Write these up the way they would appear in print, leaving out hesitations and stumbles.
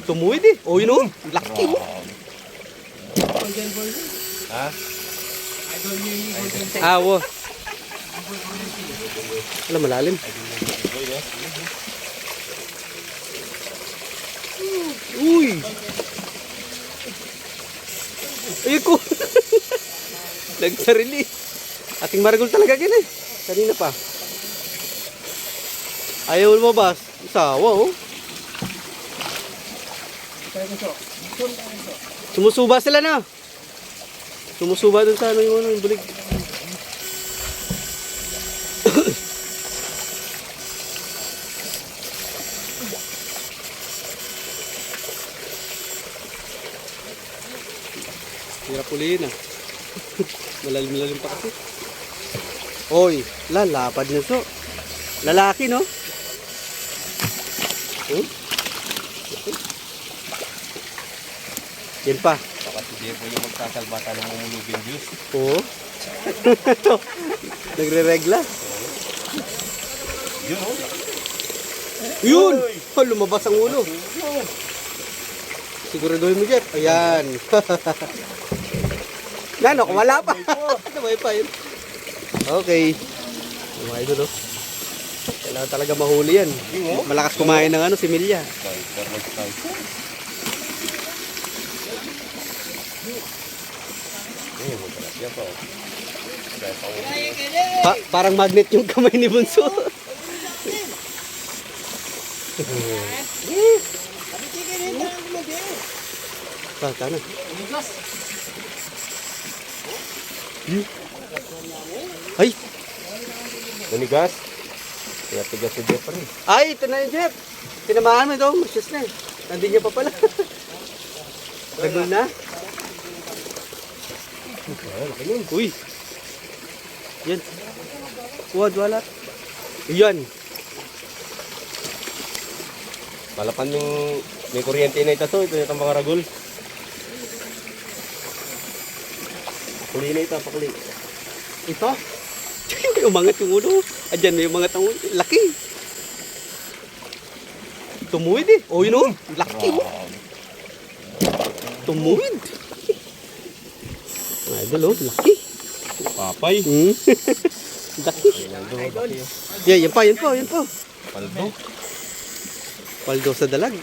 Tumuwid eh. Oh, yun oh. Laki oh. Ha? Awo. Wala, malalim. Uy! Ayun ko. Nagsarili. Ating maragol talaga gina eh. Kanina pa. Ayaw lumabas. Sawa oh. Sumusuba sila na. Sumusuba dun sa ano yung bulig. Hirap ulihin ah. Malalim pa kasi. Oy, lalapad na so. Lalaki no? Yan pa. Baka si Diego yung magsasalbata ng mumulubing juice. Oo. Nagre-regla. Yun oh. Yun! Oh, lumabas ang ulo. Siguraduhin mo, Jeff. Ayan. Nano, wala pa. Sabay pa yun. Okay. Mga idol, oh. Kailangan talaga mahuli yan. Malakas kumain ng ano, si Milya. Parang magnet yung kamay ni Bunso. Sana. Ay! Nanigas? Kaya tigas si Jeff pa rin. Ay, ito na yung Jeff. Tinamaan mo ito. Masyas na eh. Nandun niya pa pala. Lagol na. Uy. Yan. Wala. Yan. Malapan yung may kuryente na ito. Ito yung mga ragol. Pakuli na ito, pakuli. Ito? May umangat yung ulo. Adyan may umangat ang ulo. Laki. Tumuwid eh. Oh, yun oh. Laki oh. Tumuwid. Ay, idol oh. Laki. Papay. Laki. Yeah, yan pa. Paldo. Paldo sa dalag.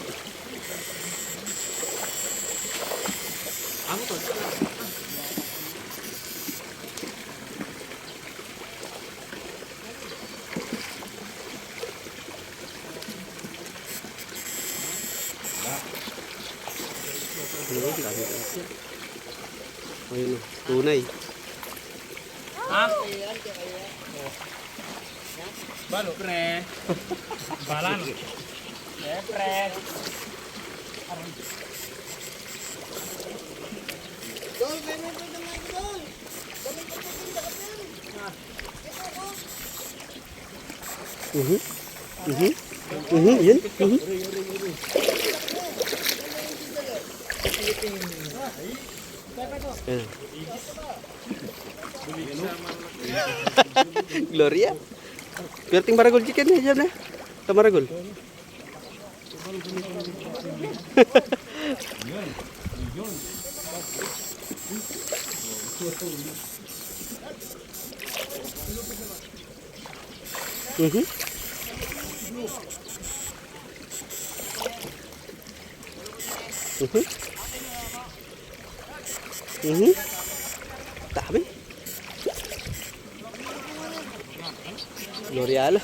Ayun, tunay. Ha? Balo, pre. Balan. Pre. Yan. Gloria. Perting maragol chicken ya jam na. Tamaragol. Dami. L'Oreal.